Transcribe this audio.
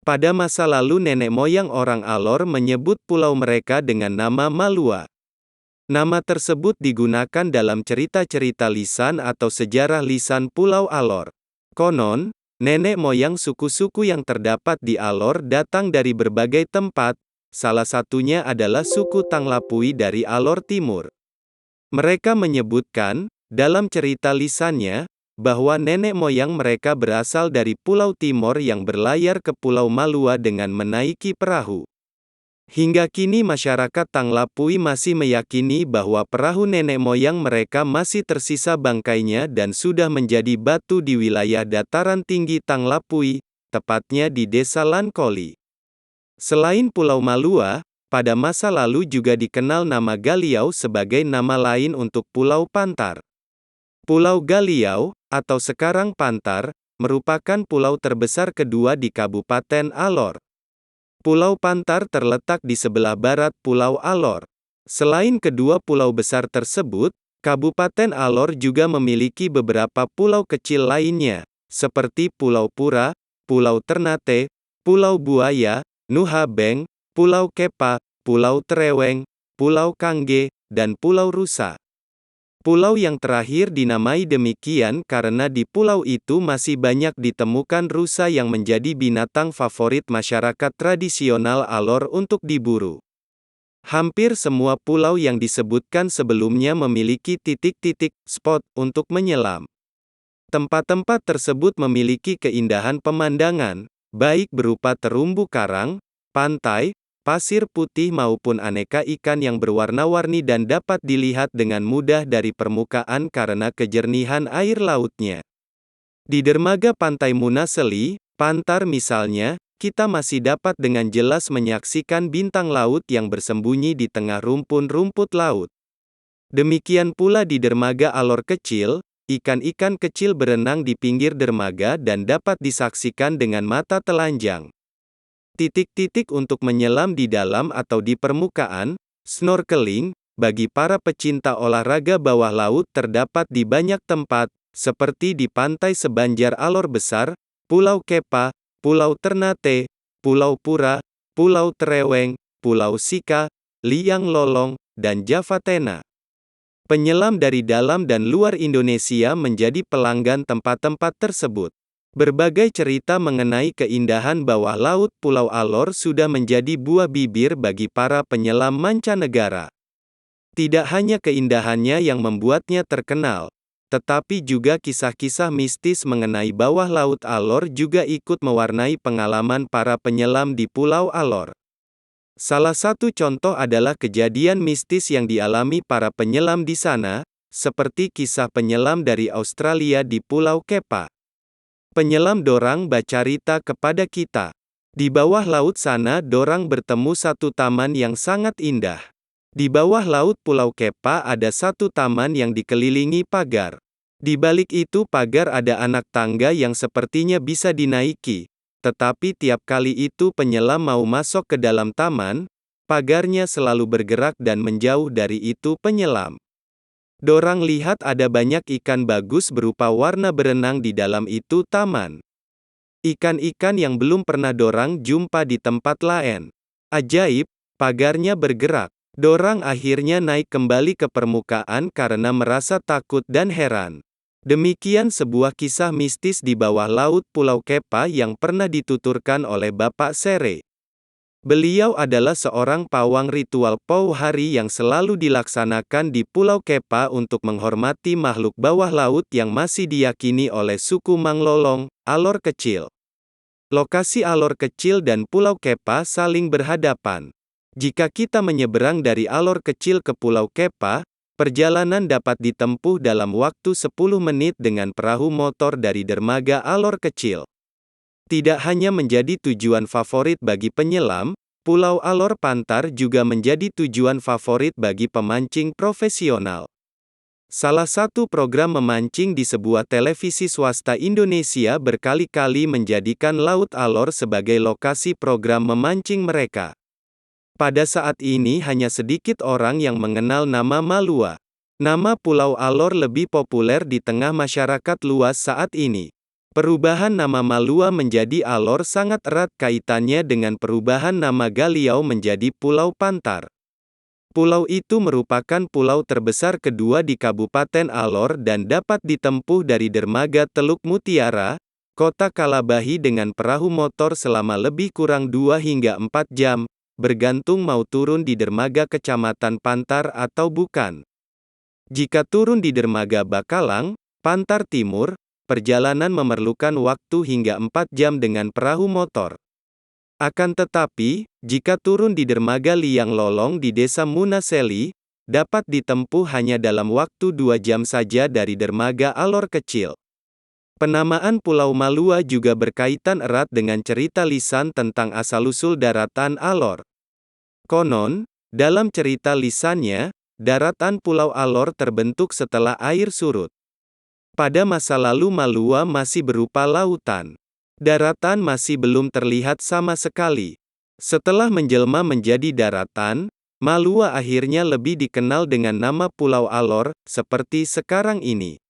Pada masa lalu nenek moyang orang Alor menyebut pulau mereka dengan nama Malua. Nama tersebut digunakan dalam cerita-cerita lisan atau sejarah lisan Pulau Alor. Konon, nenek moyang suku-suku yang terdapat di Alor datang dari berbagai tempat, salah satunya adalah suku Tanglapui dari Alor Timur. Mereka menyebutkan, dalam cerita lisannya, bahwa nenek moyang mereka berasal dari Pulau Timor yang berlayar ke Pulau Malua dengan menaiki perahu. Hingga kini masyarakat Tanglapui masih meyakini bahwa perahu nenek moyang mereka masih tersisa bangkainya dan sudah menjadi batu di wilayah dataran tinggi Tanglapui, tepatnya di Desa Lankoli. Selain Pulau Malua, pada masa lalu juga dikenal nama Galiau sebagai nama lain untuk Pulau Pantar. Pulau Galiau, atau sekarang Pantar, merupakan pulau terbesar kedua di Kabupaten Alor. Pulau Pantar terletak di sebelah barat Pulau Alor. Selain kedua pulau besar tersebut, Kabupaten Alor juga memiliki beberapa pulau kecil lainnya, seperti Pulau Pura, Pulau Ternate, Pulau Buaya, Nuha Beng, Pulau Kepa, Pulau Tereweng, Pulau Kangge, dan Pulau Rusa. Pulau yang terakhir dinamai demikian karena di pulau itu masih banyak ditemukan rusa yang menjadi binatang favorit masyarakat tradisional Alor untuk diburu. Hampir semua pulau yang disebutkan sebelumnya memiliki titik-titik spot untuk menyelam. Tempat-tempat tersebut memiliki keindahan pemandangan, baik berupa terumbu karang, pantai, pasir putih maupun aneka ikan yang berwarna-warni dan dapat dilihat dengan mudah dari permukaan karena kejernihan air lautnya. Di dermaga Pantai Munaseli, Pantar misalnya, kita masih dapat dengan jelas menyaksikan bintang laut yang bersembunyi di tengah rumpun-rumput laut. Demikian pula di dermaga Alor kecil, ikan-ikan kecil berenang di pinggir dermaga dan dapat disaksikan dengan mata telanjang. Titik-titik untuk menyelam di dalam atau di permukaan, snorkeling, bagi para pecinta olahraga bawah laut terdapat di banyak tempat, seperti di pantai sebanjar Alor Besar, Pulau Kepa, Pulau Ternate, Pulau Pura, Pulau Tereweng, Pulau Sika, Liang Lolong, dan Javatena. Penyelam dari dalam dan luar Indonesia menjadi pelanggan tempat-tempat tersebut. Berbagai cerita mengenai keindahan bawah laut Pulau Alor sudah menjadi buah bibir bagi para penyelam mancanegara. Tidak hanya keindahannya yang membuatnya terkenal, tetapi juga kisah-kisah mistis mengenai bawah laut Alor juga ikut mewarnai pengalaman para penyelam di Pulau Alor. Salah satu contoh adalah kejadian mistis yang dialami para penyelam di sana, seperti kisah penyelam dari Australia di Pulau Kepa. Penyelam dorang bercerita kepada kita. Di bawah laut sana dorang bertemu satu taman yang sangat indah. Di bawah laut Pulau Kepa ada satu taman yang dikelilingi pagar. Di balik itu pagar ada anak tangga yang sepertinya bisa dinaiki. Tetapi tiap kali itu penyelam mau masuk ke dalam taman, pagarnya selalu bergerak dan menjauh dari itu penyelam. Dorang lihat ada banyak ikan bagus berupa warna berenang di dalam itu taman. Ikan-ikan yang belum pernah dorang jumpa di tempat lain. Ajaib, pagarnya bergerak. Dorang akhirnya naik kembali ke permukaan karena merasa takut dan heran. Demikian sebuah kisah mistis di bawah laut Pulau Kepa yang pernah dituturkan oleh Bapak Sere. Beliau adalah seorang pawang ritual Pou Hari yang selalu dilaksanakan di Pulau Kepa untuk menghormati makhluk bawah laut yang masih diyakini oleh suku Manglolong, Alor Kecil. Lokasi Alor Kecil dan Pulau Kepa saling berhadapan. Jika kita menyeberang dari Alor Kecil ke Pulau Kepa, perjalanan dapat ditempuh dalam waktu 10 menit dengan perahu motor dari dermaga Alor Kecil. Tidak hanya menjadi tujuan favorit bagi penyelam, Pulau Alor Pantar juga menjadi tujuan favorit bagi pemancing profesional. Salah satu program memancing di sebuah televisi swasta Indonesia berkali-kali menjadikan Laut Alor sebagai lokasi program memancing mereka. Pada saat ini hanya sedikit orang yang mengenal nama Malua. Nama Pulau Alor lebih populer di tengah masyarakat luas saat ini. Perubahan nama Malua menjadi Alor sangat erat kaitannya dengan perubahan nama Galiau menjadi Pulau Pantar. Pulau itu merupakan pulau terbesar kedua di Kabupaten Alor dan dapat ditempuh dari dermaga Teluk Mutiara, Kota Kalabahi dengan perahu motor selama lebih kurang 2 hingga 4 jam, bergantung mau turun di dermaga Kecamatan Pantar atau bukan. Jika turun di dermaga Bakalang, Pantar Timur, perjalanan memerlukan waktu hingga 4 jam dengan perahu motor. Akan tetapi, jika turun di dermaga Liang Lolong di Desa Munaseli, dapat ditempuh hanya dalam waktu 2 jam saja dari dermaga Alor kecil. Penamaan Pulau Malua juga berkaitan erat dengan cerita lisan tentang asal-usul daratan Alor. Konon, dalam cerita lisannya, daratan Pulau Alor terbentuk setelah air surut. Pada masa lalu Malua masih berupa lautan. Daratan masih belum terlihat sama sekali. Setelah menjelma menjadi daratan, Malua akhirnya lebih dikenal dengan nama Pulau Alor, seperti sekarang ini.